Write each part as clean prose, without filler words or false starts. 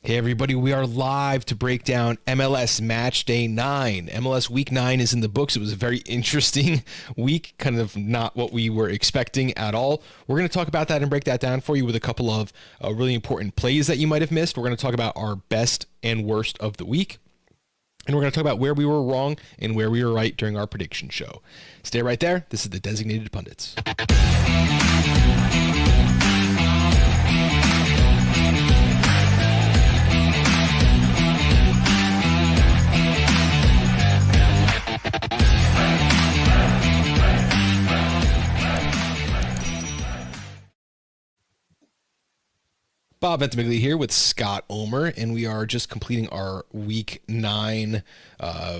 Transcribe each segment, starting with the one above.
Hey everybody, we are live to break down MLS Match Day 9. MLS Week 9 is in the books. It was a very interesting week, kind of not what we were expecting at all. We're going to talk about that and break that down for you with a couple of really important plays that you might have missed. We're going to talk about our best and worst of the week. And we're going to talk about where we were wrong and where we were right during our prediction show. Stay right there. This is the Designated Pundits. Bob Ventimiglia here with Scott Omer, and we are just completing our Week 9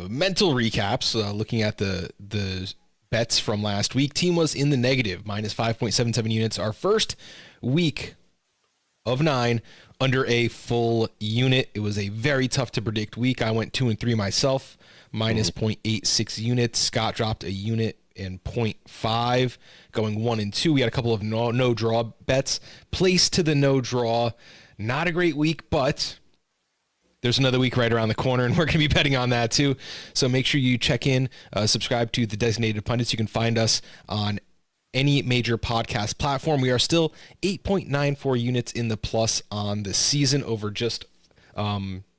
mental recaps, looking at the bets from last week. Team was in the negative, minus 5.77 units. Our first week of 9 under a full unit. It was a very tough to predict week. I went 2 and 3 myself, minus 0.86 units. Scott dropped a unit and 0.5, going 1 and 2. We had a couple of no draw bets. Place to the no draw. Not a great week, but there's another week right around the corner, and we're going to be betting on that too. So make sure you check in, subscribe to the Designated Pundits. You can find us on any major podcast platform. We are still 8.94 units in the plus on the season over just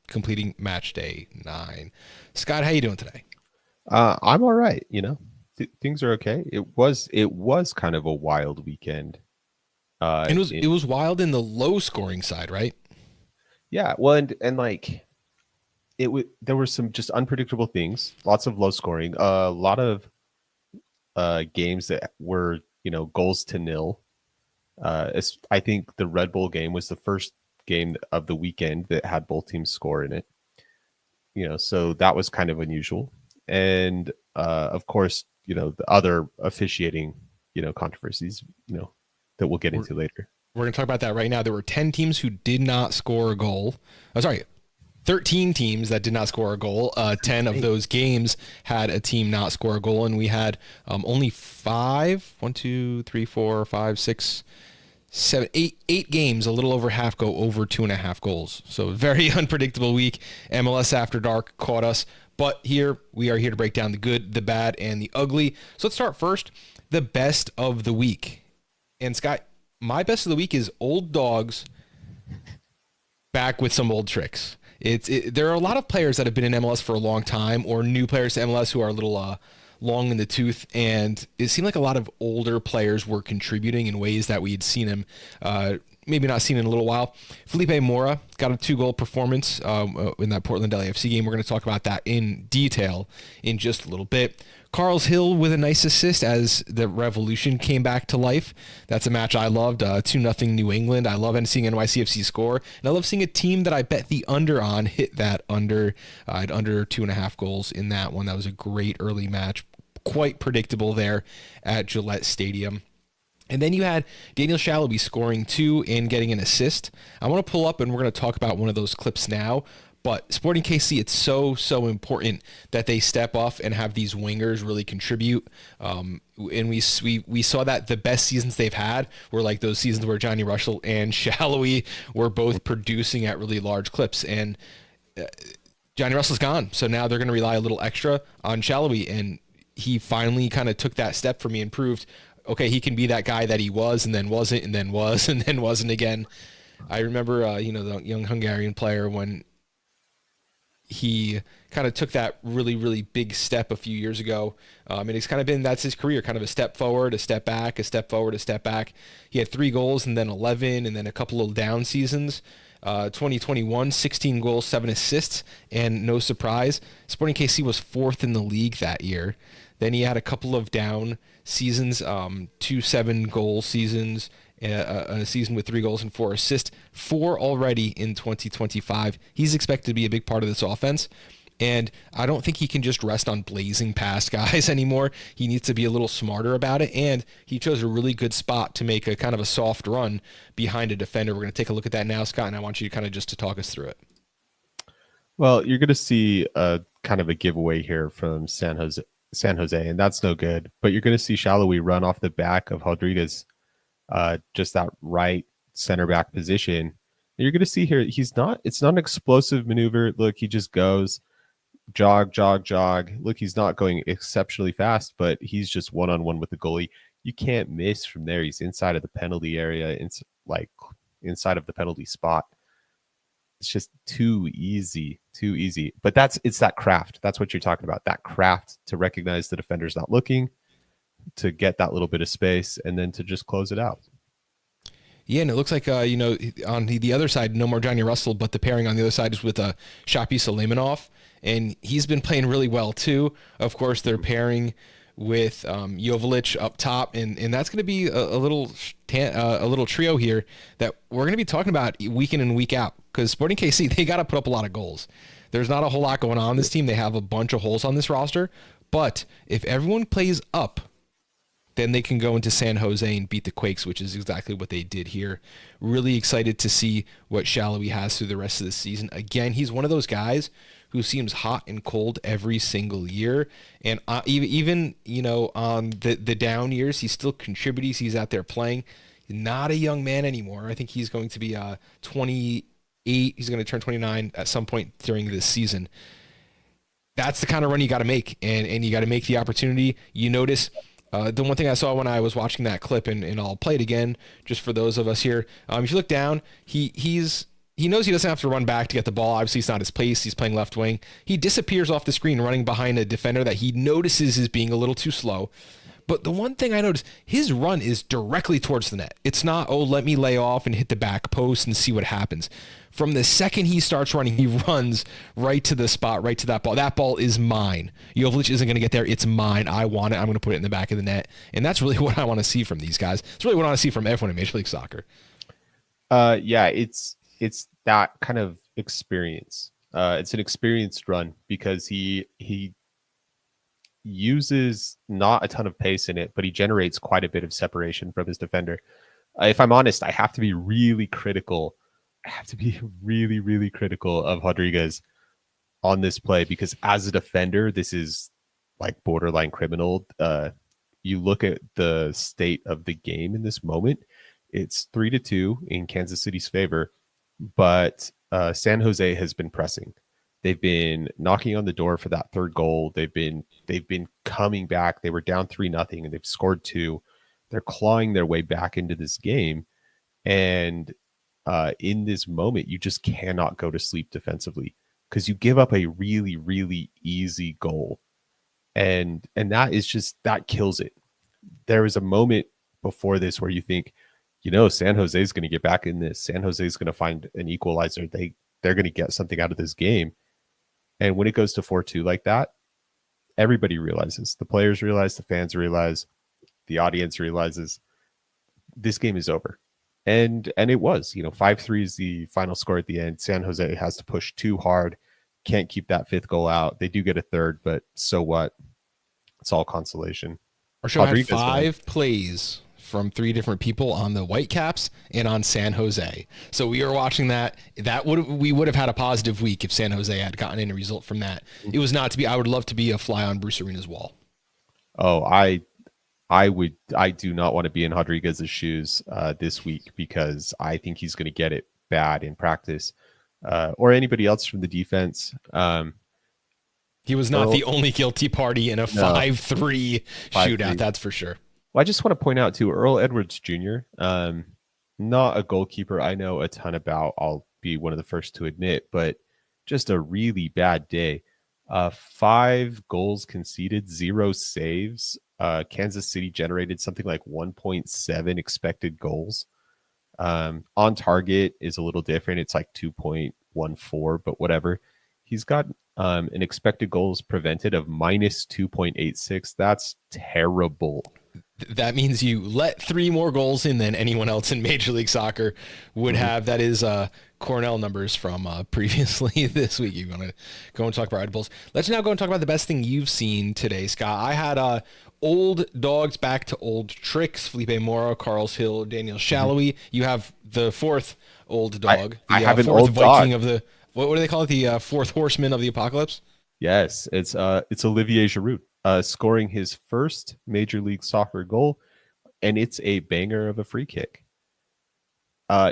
completing match day 9. Scott, how you doing today? I'm all right. Things are okay. It was kind of a wild weekend. It was wild in the low scoring side, right? Yeah. Well, and like there were some just unpredictable things. Lots of low scoring. A lot of games that were goals to nil. I think the Red Bull game was the first game of the weekend that had both teams score in it. So that was kind of unusual. And of course, the other officiating, controversies, that we'll get into later. We're going to talk about that right now. There were 10 teams who did not score a goal. 13 teams that did not score a goal. 10 of those games had a team not score a goal, and we had only 8 games, a little over half go over 2.5 goals. So very unpredictable week. MLS After Dark caught us. But we are here to break down the good, the bad, and the ugly. So let's start first, the best of the week. And Scott, my best of the week is old dogs back with some old tricks. There are a lot of players that have been in MLS for a long time, or new players to MLS who are a little long in the tooth, and it seemed like a lot of older players were contributing in ways that we had seen him maybe not seen in a little while. Felipe Mora got a 2-goal performance in that Portland LAFC game. We're going to talk about that in detail in just a little bit. Carles Hill with a nice assist as the Revolution came back to life. That's a match I loved. 2-0 New England. I love seeing NYCFC score. And I love seeing a team that I bet the under on hit that under. I had under 2.5 goals in that one. That was a great early match. Quite predictable there at Gillette Stadium. And then you had Daniel Shalhoub scoring 2 and getting an assist. I want to pull up, and we're going to talk about one of those clips now. But Sporting KC, it's so important that they step up and have these wingers really contribute. And we saw that the best seasons they've had were like those seasons where Johnny Russell and Shalhoub were both producing at really large clips. And Johnny Russell's gone, so now they're going to rely a little extra on Shalhoub. And he finally kind of took that step for me and proved, okay, he can be that guy that he was and then wasn't and then was and then wasn't again. I remember, the young Hungarian player when he kind of took that really, really big step a few years ago. And it's kind of been, that's his career, kind of a step forward, a step back, a step forward, a step back. He had 3 goals and then 11 and then a couple of down seasons. 2021, 16 goals, 7 assists, and no surprise, Sporting KC was 4th in the league that year. Then he had a couple of down seasons, 2 7-goal seasons, a season with 3 goals and 4 assists, 4 already in 2025. He's expected to be a big part of this offense, and I don't think he can just rest on blazing past guys anymore. He needs to be a little smarter about it, and he chose a really good spot to make a kind of a soft run behind a defender. We're going to take a look at that now, Scott, and I want you to kind of just to talk us through it. Well, you're going to see a kind of a giveaway here from San Jose, and that's no good. But you're going to see Shalhoub run off the back of Rodriguez, just that right center back position, You're going to see here, it's not an explosive maneuver. Look, he just goes jog, jog, jog. Look, he's not going exceptionally fast, but he's just one-on-one with the goalie. You can't miss from there. He's inside of the penalty area, like inside of the penalty spot. It's just too easy, too easy. But it's that craft. That's what you're talking about. That craft to recognize the defender's not looking, to get that little bit of space, and then to just close it out. Yeah, and it looks like, on the other side, no more Johnny Russell, but the pairing on the other side is with Shapi Suleimanov, and he's been playing really well too. Of course, they're pairing with Joveljic up top, and that's going to be a little trio here that we're going to be talking about week in and week out, because Sporting KC, they got to put up a lot of goals. There's not a whole lot going on this team. They have a bunch of holes on this roster, but if everyone plays up, then they can go into San Jose and beat the Quakes, which is exactly what they did here. Really excited to see what Shallowy has through the rest of the season. Again, he's one of those guys who seems hot and cold every single year. And even on the down years, he still contributes. He's out there playing. He's not a young man anymore. I think he's going to be 28. He's going to turn 29 at some point during this season. That's the kind of run you got to make, and you got to make the opportunity. You notice the one thing I saw when I was watching that clip, and I'll play it again just for those of us here. If you look down, he knows he doesn't have to run back to get the ball. Obviously, it's not his place. He's playing left wing. He disappears off the screen running behind a defender that he notices is being a little too slow. But the one thing I noticed, his run is directly towards the net. It's not, let me lay off and hit the back post and see what happens. From the second he starts running, he runs right to the spot, right to that ball. That ball is mine. Joveljic isn't going to get there. It's mine. I want it. I'm going to put it in the back of the net. And that's really what I want to see from these guys. It's really what I want to see from everyone in Major League Soccer. Yeah, it's that kind of experience. It's an experienced run because he uses not a ton of pace in it, but he generates quite a bit of separation from his defender. If I'm honest, I have to be really critical. I have to be really, really critical of Rodriguez on this play, because as a defender, this is like borderline criminal. You look at the state of the game in this moment, it's 3-2 in Kansas City's favor, but San Jose has been pressing. They've been knocking on the door for that third goal. They've been coming back. They were down 3-0 and they've scored 2. They're clawing their way back into this game. And in this moment, you just cannot go to sleep defensively, because you give up a really, really easy goal. And that kills it. There was a moment before this where you think, San Jose is going to get back in this. San Jose is going to find an equalizer. They're going to get something out of this game. And when it goes to 4-2 like that, everybody realizes. The players realize, the fans realize, the audience realizes this game is over. And it was, 5-3 is the final score at the end. San Jose has to push too hard, can't keep that fifth goal out. They do get a third, but so what? It's all consolation. Our show had 5 plays from 3 different people on the Whitecaps and on San Jose. So we were watching that. We would have had a positive week if San Jose had gotten any result from that. It was not to be. I would love to be a fly on Bruce Arena's wall. Oh, I do not want to be in Rodriguez's shoes this week, because I think he's going to get it bad in practice, or anybody else from the defense. He was not the only guilty party in a 5-3 shootout, that's for sure. Well, I just want to point out too, Earl Edwards Jr., not a goalkeeper I know a ton about, I'll be one of the first to admit, but just a really bad day. 5 goals conceded, 0 saves. Kansas City generated something like 1.7 expected goals. On target is a little different. It's like 2.14, but whatever. He's got an expected goals prevented of minus 2.86. That's terrible. That means you let 3 more goals in than anyone else in Major League Soccer would have. That is Cornell numbers from previously this week. You want to go and talk about Red Bulls. Let's now go and talk about the best thing you've seen today, Scott. I had old dogs back to old tricks. Felipe Mora, Carlos Hill, Daniel Shallowy. You have the 4th old dog. I have an 4th old Viking dog. of the, what do they call it? The 4th horseman of the apocalypse? Yes, it's Olivier Giroud scoring his first Major League Soccer goal, and it's a banger of a free kick.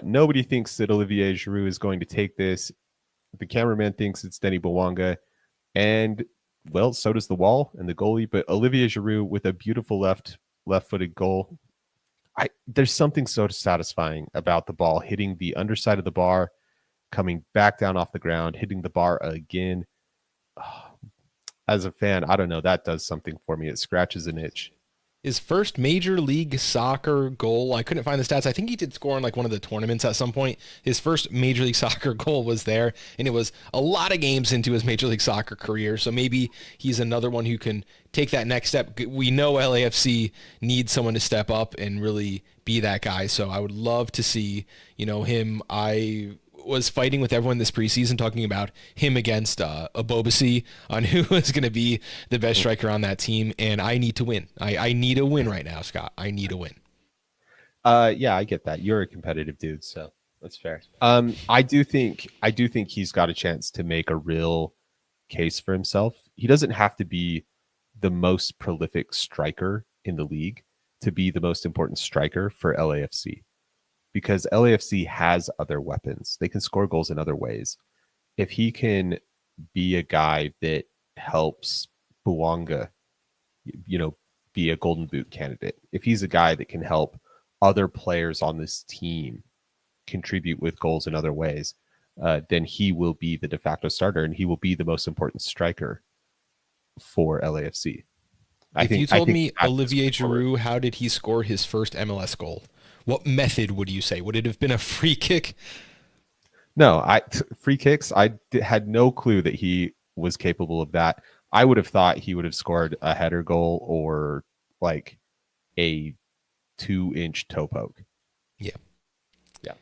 Nobody thinks that Olivier Giroud is going to take this. The cameraman thinks it's Denny Bwanga, and well, so does the wall and the goalie. But Olivier Giroud with a beautiful left-footed goal. There's something so satisfying about the ball hitting the underside of the bar, coming back down off the ground, hitting the bar again. As a fan, I don't know. That does something for me. It scratches an itch. His first Major League Soccer goal, I couldn't find the stats. I think he did score in like one of the tournaments at some point. His first Major League Soccer goal was there, and it was a lot of games into his Major League Soccer career. So maybe he's another one who can take that next step. We know LAFC needs someone to step up and really be that guy. So I would love to see, him. I was fighting with everyone this preseason talking about him against Abobasi on who is going to be the best striker on that team, and I need to win. I need a win right now, Scott. I need a win. Yeah, I get that. You're a competitive dude, so that's fair. I do think he's got a chance to make a real case for himself. He doesn't have to be the most prolific striker in the league to be the most important striker for LAFC. Because LAFC has other weapons. They can score goals in other ways. If he can be a guy that helps Bwanga, be a Golden Boot candidate, if he's a guy that can help other players on this team contribute with goals in other ways, then he will be the de facto starter and he will be the most important striker for LAFC. If you told me Olivier Giroud, how did he score his first MLS goal? What method would you say? Would it have been a free kick? No, free kicks. Had no clue that he was capable of that. I would have thought he would have scored a header goal or like a 2-inch toe poke. Yeah. Yeah.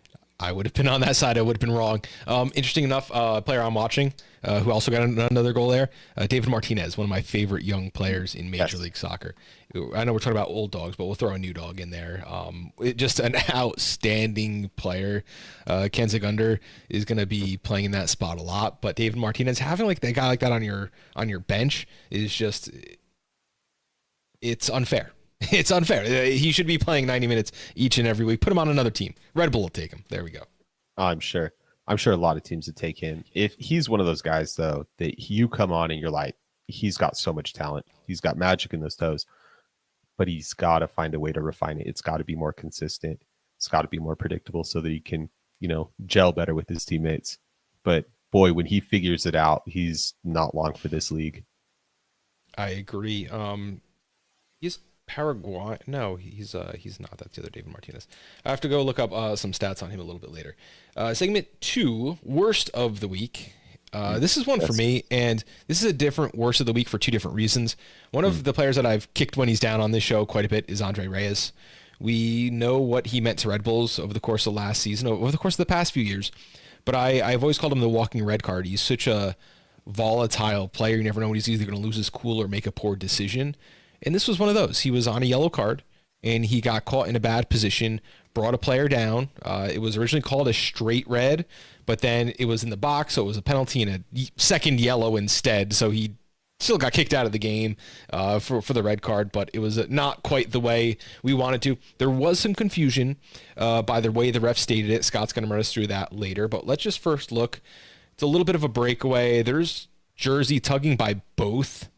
I would have been on that side. I would have been wrong. Interesting enough, player I'm watching who also got another goal there, David Martinez, one of my favorite young players in Major League Soccer. I know we're talking about old dogs, but we'll throw a new dog in there. Just an outstanding player. Ken Zagunder is going to be playing in that spot a lot, but David Martinez, having like that guy like that on your bench is just, it's unfair. It's unfair. He should be playing 90 minutes each and every week. Put him on another team. Red Bull will take him. There we go. I'm sure a lot of teams would take him. If he's one of those guys, though, that you come on and you're like, he's got so much talent. He's got magic in those toes, but he's got to find a way to refine it. It's got to be more consistent. It's got to be more predictable so that he can, gel better with his teammates. But boy, when he figures it out, he's not long for this league. I agree. He's Paraguay. No, he's not. That's the other David Martinez. I have to go look up some stats on him a little bit later. Segment 2, worst of the week. This is one for me, and this is a different worst of the week for two different reasons. One of the players that I've kicked when he's down on this show quite a bit is Andre Reyes. We know what he meant to Red Bulls over the course of last season, over the course of the past few years, but I've always called him the walking red card. He's such a volatile player. You never know when he's either going to lose his cool or make a poor decision. And this was one of those. He was on a yellow card, and he got caught in a bad position, brought a player down. It was originally called a straight red, but then it was in the box, so it was a penalty and a second yellow instead. So he still got kicked out of the game for the red card, but it was not quite the way we wanted to. There was some confusion by the way the ref stated it. Scott's going to run us through that later, but let's just first look. It's a little bit of a breakaway. There's jersey tugging by both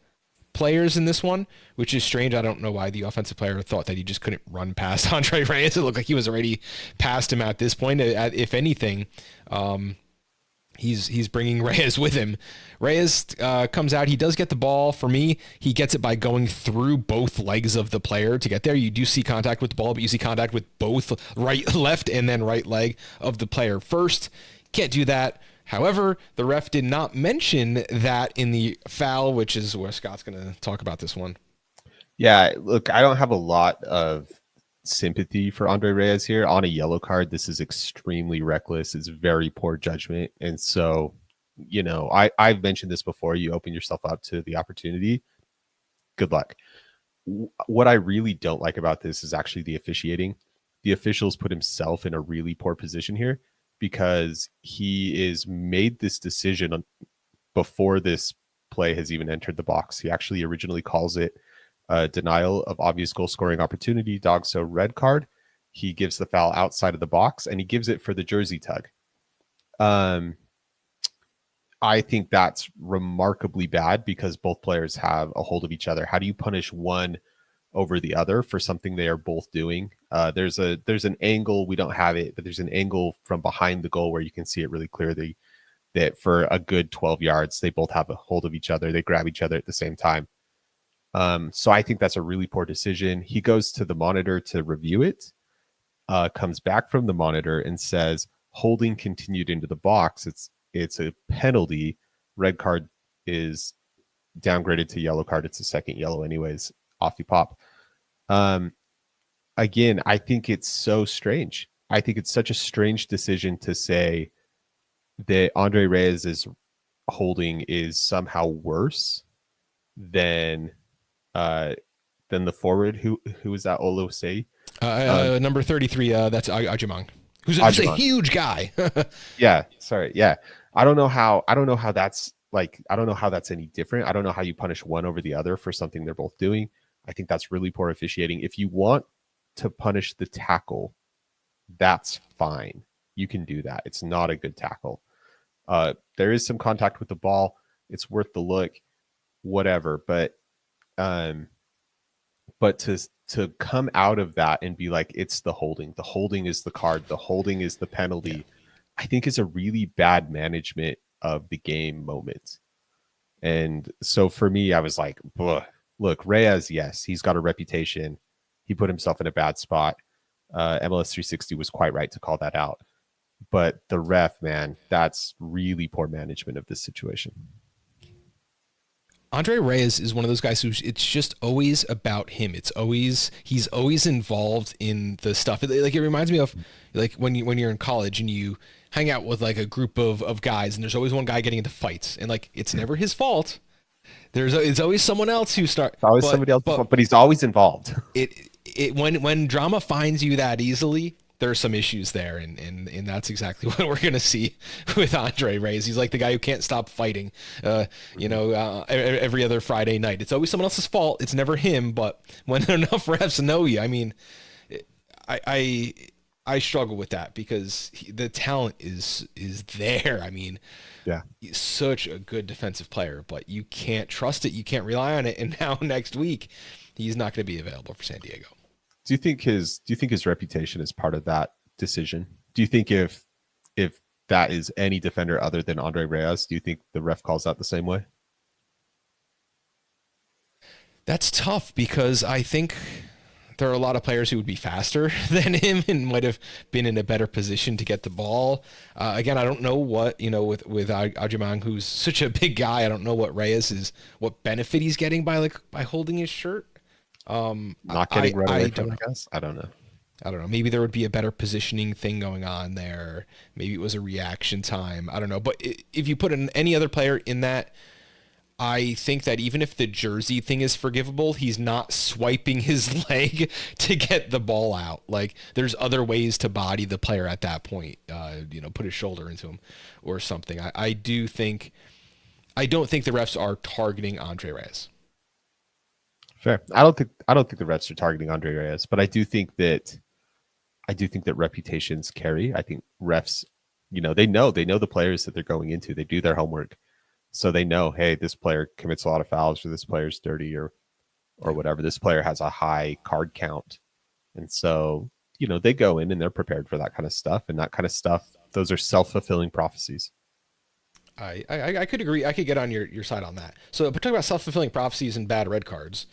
players in this one, which is strange. I don't know why the offensive player thought that he just couldn't run past Andre Reyes. It looked like he was already past him at this point. If anything, he's bringing Reyes with him. Reyes comes out. He does get the ball. For me, he gets it by going through both legs of the player to get there. You do see contact with the ball, but you see contact with both left and then right leg of the player first. Can't do that. However, the ref did not mention that in the foul, which is where Scott's going to talk about this one. Yeah, look, I don't have a lot of sympathy for Andre Reyes here. On a yellow card, this is extremely reckless. It's very poor judgment. And so, I've mentioned this before. You open yourself up to the opportunity. Good luck. What I really don't like about this is actually the officiating. The officials put himself in a really poor position here, because he is made this decision before this play has even entered the box. He actually originally calls it denial of obvious goal scoring opportunity, dog, so red card. he gives the foul outside of the box, and he gives it for the jersey tug. I think that's remarkably bad because both players have a hold of each other. How do you punish one over the other for something they are both doing? There's an angle, we don't have it, but there's an angle from behind the goal where you can see it really clearly that for a good 12 yards, they both have a hold of each other. They grab each other at the same time. So I think that's a really poor decision. He goes to the monitor to review it, comes back from the monitor and says, holding continued into the box. It's a penalty. Red card is downgraded to yellow card. It's a second yellow anyways. Off you pop. Again, I think it's so strange. I think it's such a strange decision to say that Andre Reyes' holding is somehow worse than the forward. Who is that? Olosei? Number 33. That's Ajimang, who's a huge guy. Yeah. Sorry. Yeah. I don't know how that's like. I don't know how that's any different. I don't know how you punish one over the other for something they're both doing. I think that's really poor officiating. If you want to punish the tackle, that's fine. You can do that. It's not a good tackle. There is some contact with the ball. It's worth the look, whatever. But to come out of that and be like, it's the holding. The holding is the card. The holding is the penalty. Yeah. I think is a really bad management of the game moment. And so for me, I was like, look, Reyes, yes, he's got a reputation. He put himself in a bad spot. MLS 360 was quite right to call that out. But the ref, man, that's really poor management of this situation. Andre Reyes is one of those guys who it's just always about him. He's always involved in the stuff. Like it reminds me of like when you're in college and you hang out with like a group of guys and there's always one guy getting into fights and like it's never his fault. It's always someone else who starts. Always somebody else, but he's always involved. When drama finds you that easily, there are some issues there, and that's exactly what we're going to see with Andre Reyes. He's like the guy who can't stop fighting, every other Friday night. It's always someone else's fault. It's never him, but when enough refs know you, I mean, I struggle with that because the talent is there. I mean, yeah, he's such a good defensive player, but you can't trust it. You can't rely on it. And now next week, he's not going to be available for San Diego. Do you think his reputation is part of that decision? Do you think if that is any defender other than Andre Reyes, do you think the ref calls that the same way? That's tough because I think there are a lot of players who would be faster than him and might have been in a better position to get the ball. Again, I don't know what, with Ajimang, who's such a big guy, I don't know what what benefit he's getting by holding his shirt. Not getting red away from, I guess. I don't know. Maybe there would be a better positioning thing going on there. Maybe it was a reaction time. I don't know. But if you put any other player in that, I think that even if the jersey thing is forgivable, he's not swiping his leg to get the ball out. Like there's other ways to body the player at that point. Put his shoulder into him or something. I don't think the refs are targeting Andre Reyes. Fair. I don't think the refs are targeting Andre Reyes, but I do think that reputations carry. I think refs, they know the players that they're going into. They do their homework, so they know, hey, this player commits a lot of fouls, or this player's dirty, or whatever. This player has a high card count, and so they go in and they're prepared for that kind of stuff. And that kind of stuff, those are self-fulfilling prophecies. I could agree. I could get on your side on that. So talking about self-fulfilling prophecies and bad red cards.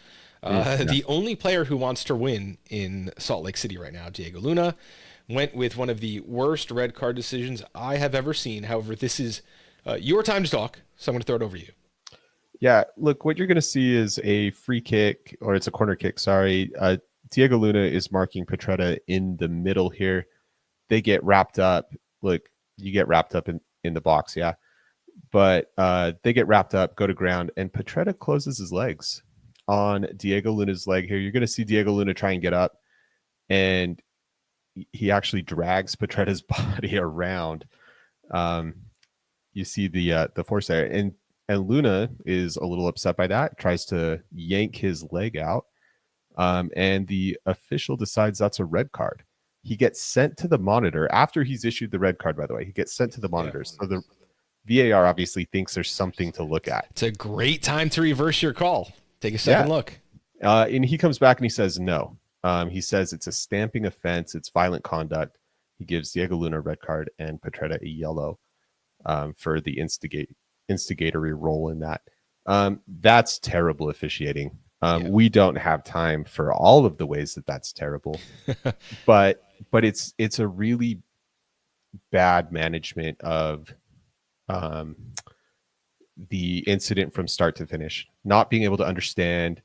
The only player who wants to win in Salt Lake City right now, Diego Luna, went with one of the worst red card decisions I have ever seen. However, this is your time to talk, so I'm going to throw it over to you. Yeah, look, what you're going to see is a free kick, or it's a corner kick, sorry. Diego Luna is marking Petretta in the middle here. They get wrapped up. Look, you get wrapped up in the box, yeah. But they get wrapped up, go to ground, and Petretta closes his legs on Diego Luna's leg here. You're going to see Diego Luna try and get up, and he actually drags Petretta's body around. You see the force there, and Luna is a little upset by that, tries to yank his leg out, and the official decides that's a red card. He gets sent to the monitor after he's issued the red card, by the way. He gets sent to the monitor. So the VAR obviously thinks there's something to look at. It's a great time to reverse your call. Take a second look. And he comes back and he says no. He says it's a stamping offense. It's violent conduct. He gives Diego Luna a red card and Petretta a yellow for the instigatory role in that. That's terrible officiating. We don't have time for all of the ways that that's terrible, but it's a really bad management of the incident from start to finish, not being able to understand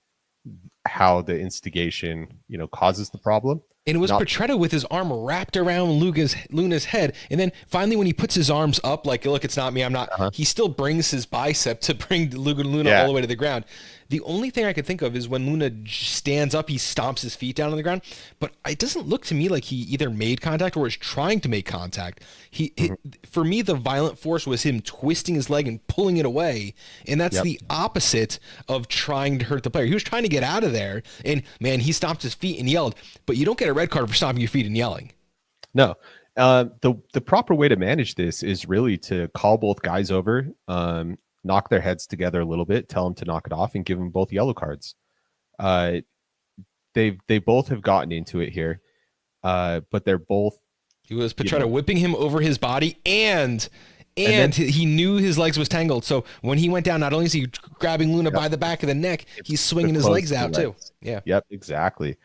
how the instigation, causes the problem. And it was Petretta with his arm wrapped around Luna's head. And then finally, when he puts his arms up, like, look, it's not me, I'm not, he still brings his bicep to bring Luna all the way to the ground. The only thing I could think of is when Luna stands up, he stomps his feet down on the ground. But it doesn't look to me like he either made contact or is trying to make contact. For me, the violent force was him twisting his leg and pulling it away. And that's the opposite of trying to hurt the player. He was trying to get out of there. And, man, he stomped his feet and yelled. But you don't get a red card for stomping your feet and yelling. No. The proper way to manage this is really to call both guys over, knock their heads together a little bit, tell them to knock it off, and give them both yellow cards. They both have gotten into it here, but they're both. He was Petretta whipping him over his body, and then, he knew his legs was tangled. So when he went down, not only is he grabbing Luna by the back of the neck, he's swinging his legs out too. Yeah. Yep. Exactly.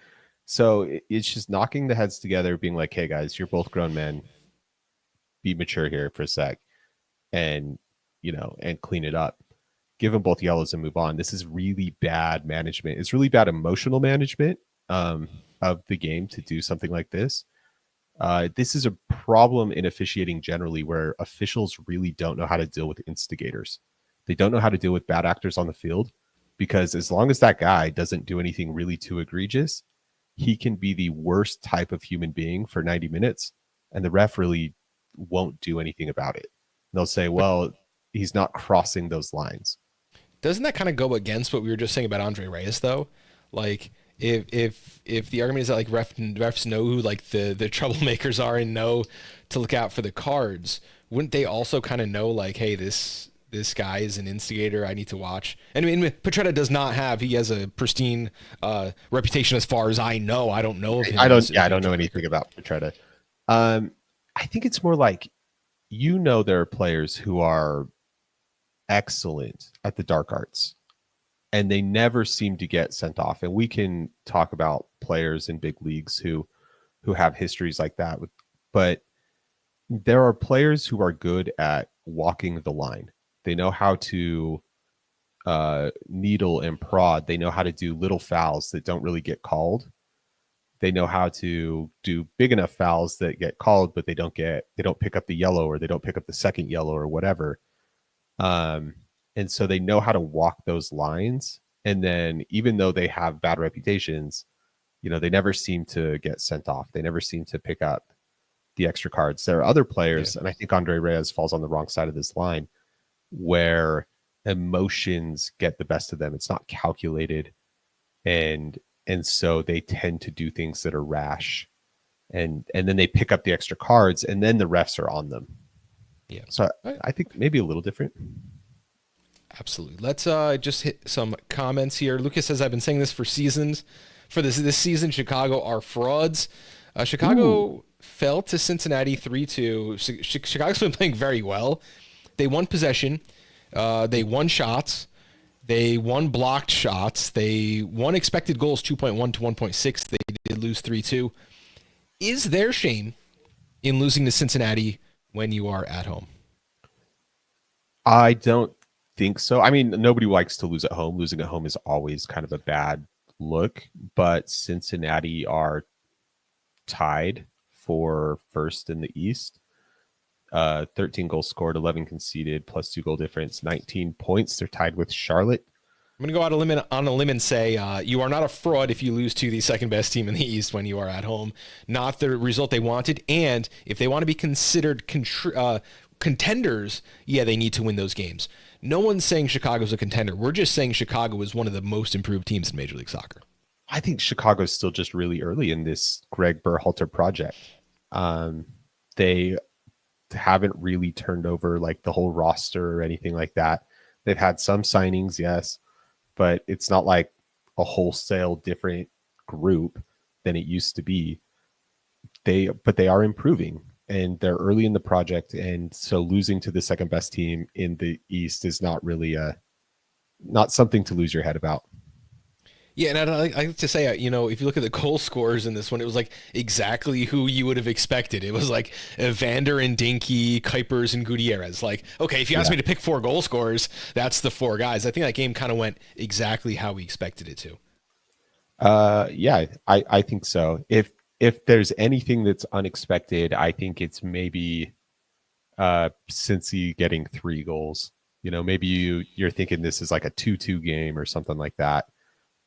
So it's just knocking the heads together, being like, "Hey guys, you're both grown men. Be mature here for a sec, and clean it up. Give them both yellows and move on." This is really bad management. It's really bad emotional management of the game to do something like this. This is a problem in officiating generally, where officials really don't know how to deal with instigators. They don't know how to deal with bad actors on the field, because as long as that guy doesn't do anything really too egregious, he can be the worst type of human being for 90 minutes, and the ref really won't do anything about it. They'll say, well, he's not crossing those lines. Doesn't that kind of go against what we were just saying about Andre Reyes, though? Like, if the argument is that, like, refs know who, like, the troublemakers are and know to look out for the cards, wouldn't they also kind of know, like, hey, this guy is an instigator, I need to watch? And I mean, Petretta does not have, he has a pristine reputation as far as I know. I don't know of him. I don't know anything about Petretta. I think it's more like, there are players who are excellent at the dark arts, and they never seem to get sent off. And we can talk about players in big leagues who have histories like that. But there are players who are good at walking the line. They know how to needle and prod. They know how to do little fouls that don't really get called. They know how to do big enough fouls that get called, but they don't pick up the yellow, or they don't pick up the second yellow, or whatever. And so they know how to walk those lines. And then even though they have bad reputations, they never seem to get sent off. They never seem to pick up the extra cards. There are other players, and I think Andre Reyes falls on the wrong side of this line, where emotions get the best of them. It's not calculated. And so they tend to do things that are rash, and then they pick up the extra cards, and then the refs are on them. Yeah. So I think maybe a little different. Absolutely. Let's just hit some comments here. Lucas says, I've been saying this for seasons. For this season, Chicago are frauds. Chicago fell to Cincinnati 3-2. Chicago's been playing very well. They won possession. They won shots. They won blocked shots. They won expected goals 2.1 to 1.6. They did lose 3-2. Is there shame in losing to Cincinnati when you are at home? I don't think so. I mean, nobody likes to lose at home. Losing at home is always kind of a bad look, but Cincinnati are tied for first in the East. 13 goals scored, 11 conceded, plus 2 goal difference, 19 points. They're tied with Charlotte. I'm going to go out on a limb and say you are not a fraud if you lose to the second best team in the East when you are at home. Not the result they wanted. And if they want to be considered contenders, they need to win those games. No one's saying Chicago's a contender. We're just saying Chicago is one of the most improved teams in Major League Soccer. I think Chicago's still just really early in this Greg Berhalter project. Um, they haven't really turned over like the whole roster or anything like that. They've had some signings, yes, but it's not like a wholesale different group than it used to be. They are improving and they're early in the project, and so losing to the second best team in the East is not really not something to lose your head about. Yeah, and I like to say, if you look at the goal scorers in this one, it was like exactly who you would have expected. It was like Evander and Dinky, Kuipers and Gutierrez. Like, okay, if you asked Yeah. me to pick four goal scorers, that's the four guys. I think that game kind of went exactly how we expected it to. Yeah, I think so. If there's anything that's unexpected, I think it's maybe Cincy getting 3 goals. Maybe you're thinking this is like a 2-2 game or something like that.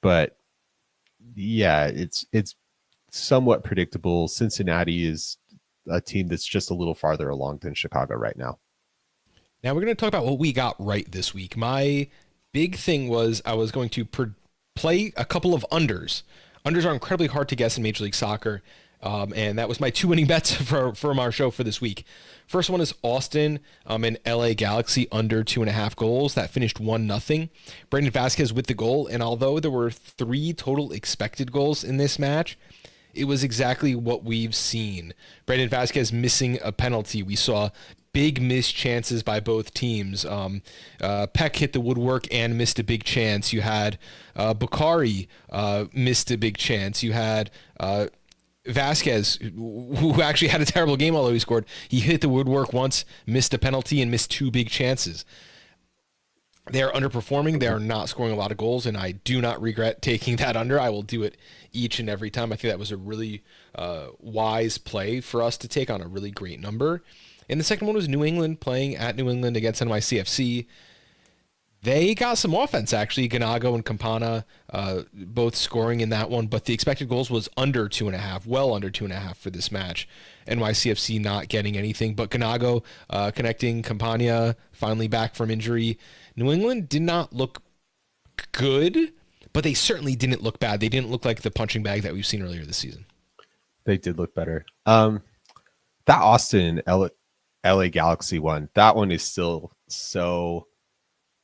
But yeah, it's somewhat predictable. Cincinnati is a team that's just a little farther along than Chicago right now. Now we're going to talk about what we got right this week. My big thing was I was going to play a couple of unders. Unders are incredibly hard to guess in Major League Soccer, and that was my 2 winning bets from our show for this week. First one is Austin and LA Galaxy under 2.5 goals. That finished 1-0. Brandon Vasquez with the goal, and although there were 3 total expected goals in this match, it was exactly what we've seen. Brandon Vasquez missing a penalty. We saw big missed chances by both teams. Peck hit the woodwork and missed a big chance. You had Bakari missed a big chance. You had Vasquez, who actually had a terrible game, although he scored. He hit the woodwork once, missed a penalty, and missed 2 big chances. They are underperforming. They are not scoring a lot of goals, and I do not regret taking that under. I will do it each and every time. I think that was a really wise play for us to take on a really great number. And the second one was New England playing at New England against NYCFC. They got some offense, actually. Ganago and Campana both scoring in that one, but the expected goals was under 2.5, well under 2.5 for this match. NYCFC not getting anything, but Ganago connecting, Campana finally back from injury. New England did not look good, but they certainly didn't look bad. They didn't look like the punching bag that we've seen earlier this season. They did look better. That Austin LA Galaxy one, that one is still so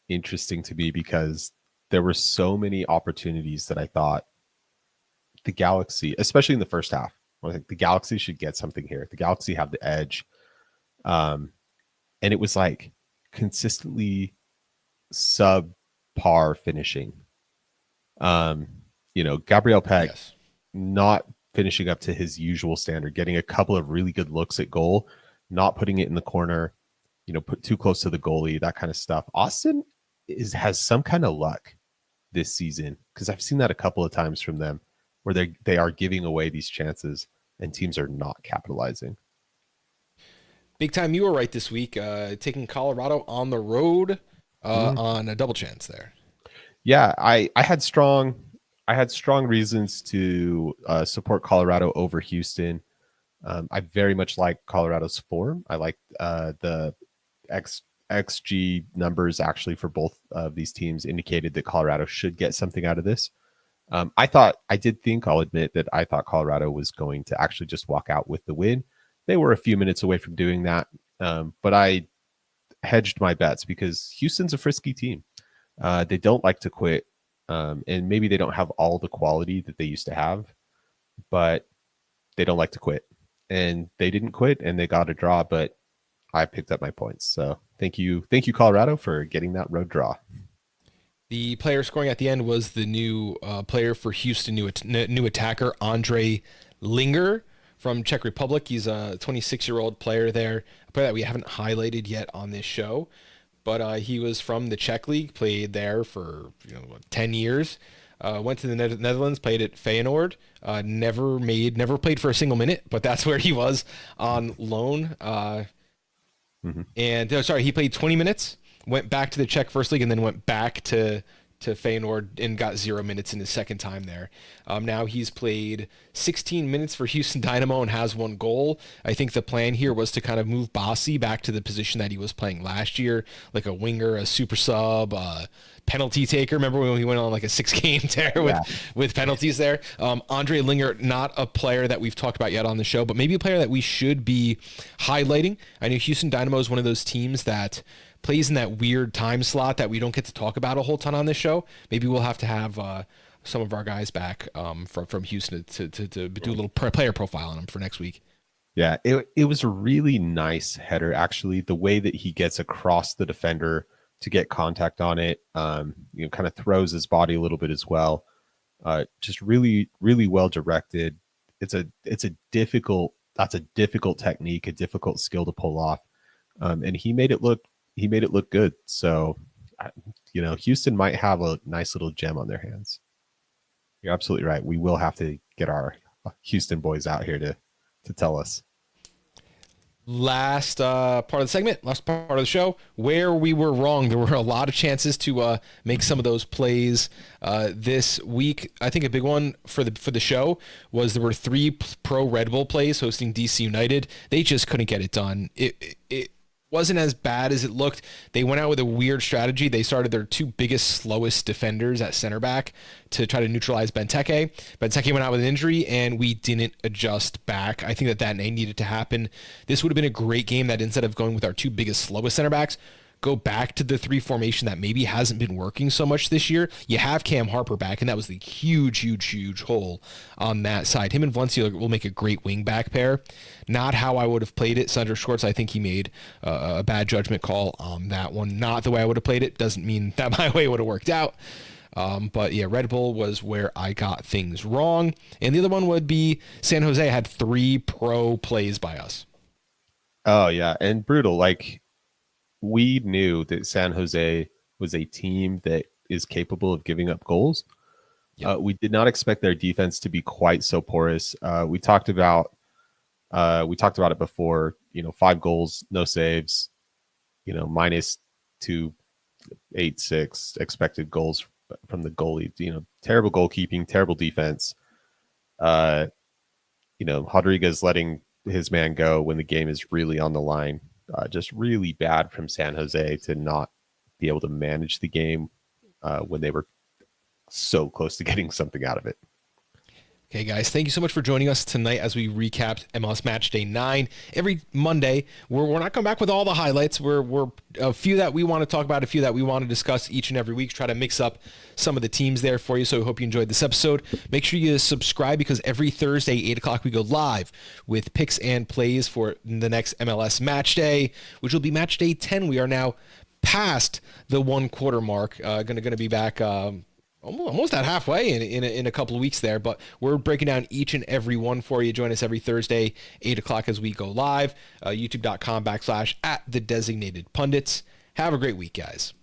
interesting to me because there were so many opportunities that I thought the Galaxy, especially in the first half, I think the Galaxy should get something here. The Galaxy have the edge. And it was like consistently subpar finishing. Gabriel Peck Yes. not finishing up to his usual standard, getting a couple of really good looks at goal, not putting it in the corner, put too close to the goalie, that kind of stuff. Austin has some kind of luck this season because I've seen that a couple of times from them where they are giving away these chances and teams are not capitalizing. Big time, you were right this week, taking Colorado on the road on a double chance there. Yeah, I had strong reasons to support Colorado over Houston. I very much like Colorado's form. I like the XG numbers actually for both of these teams indicated that Colorado should get something out of this. I'll admit that I thought Colorado was going to actually just walk out with the win. They were a few minutes away from doing that, but I hedged my bets because Houston's a frisky team. They don't like to quit, and maybe they don't have all the quality that they used to have, but they don't like to quit. And they didn't quit, and they got a draw, but I picked up my points. So thank you, Colorado, for getting that road draw. The player scoring at the end was the new player for Houston, new attacker, Andre Linger from Czech Republic. He's a 26-year-old player there, a player that we haven't highlighted yet on this show. But he was from the Czech League, played there for 10 years. Went to the Netherlands, played at Feyenoord. Never played for a single minute, but that's where he was on loan. And he played 20 minutes, went back to the Czech First League, and then went back to to Feyenoord and got 0 minutes in his second time there. Now he's played 16 minutes for Houston Dynamo and has 1 goal. I think the plan here was to kind of move Bossy back to the position that he was playing last year, like a winger, a super sub, penalty taker. Remember when he went on like a 6-game tear with penalties there? Andre Linger, not a player that we've talked about yet on the show, but maybe a player that we should be highlighting. I know Houston Dynamo is one of those teams that plays in that weird time slot that we don't get to talk about a whole ton on this show. Maybe we'll have to have some of our guys back from Houston to do a little player profile on them for next week. Yeah, it was a really nice header, actually. The way that he gets across the defender to get contact on it, kind of throws his body a little bit as well. Just really, really well directed. It's a difficult technique, a difficult skill to pull off, and he made it look good. So, Houston might have a nice little gem on their hands. You're absolutely right. We will have to get our Houston boys out here to tell us. Last part of the segment, last part of the show, where we were wrong. There were a lot of chances to make some of those plays this week. I think a big one for the show was there were 3 pro Red Bull plays hosting DC United. They just couldn't get it done. It wasn't as bad as it looked. They went out with a weird strategy. They started their 2 biggest, slowest defenders at center back to try to neutralize Benteke. Benteke went out with an injury, and we didn't adjust back. I think that needed to happen. This would have been a great game that instead of going with our 2 biggest, slowest center backs, go back to the 3 formation that maybe hasn't been working so much this year. You have Cam Harper back, and that was the huge hole on that side. Him and Valencia will make a great wing back pair. Not how I would have played it. Sandro Schwartz, I think he made a bad judgment call on that one. Not the way I would have played it. Doesn't mean that my way would have worked out. But yeah, Red Bull was where I got things wrong. And the other one would be San Jose had 3 pro plays by us. Oh, yeah. And brutal. Like, we knew that San Jose was a team that is capable of giving up goals. Yep. We did not expect their defense to be quite so porous. We talked about it before. 5 goals, no saves. Minus 2.86 expected goals from the goalie. Terrible goalkeeping, terrible defense. Rodriguez letting his man go when the game is really on the line. Just really bad from San Jose to not be able to manage the game when they were so close to getting something out of it. Okay, guys, thank you so much for joining us tonight as we recapped MLS Match Day 9. Every Monday, we're not coming back with all the highlights. We're a few that we want to talk about, a few that we want to discuss each and every week, try to mix up some of the teams there for you. So we hope you enjoyed this episode. Make sure you subscribe because every Thursday, 8 o'clock, we go live with picks and plays for the next MLS Match Day, which will be Match Day 10. We are now past the 1 quarter mark. Going to be back almost at halfway in a couple of weeks there, but we're breaking down each and every one for you. Join us every Thursday, 8 o'clock as we go live, youtube.com/@thedesignatedpundits. Have a great week, guys.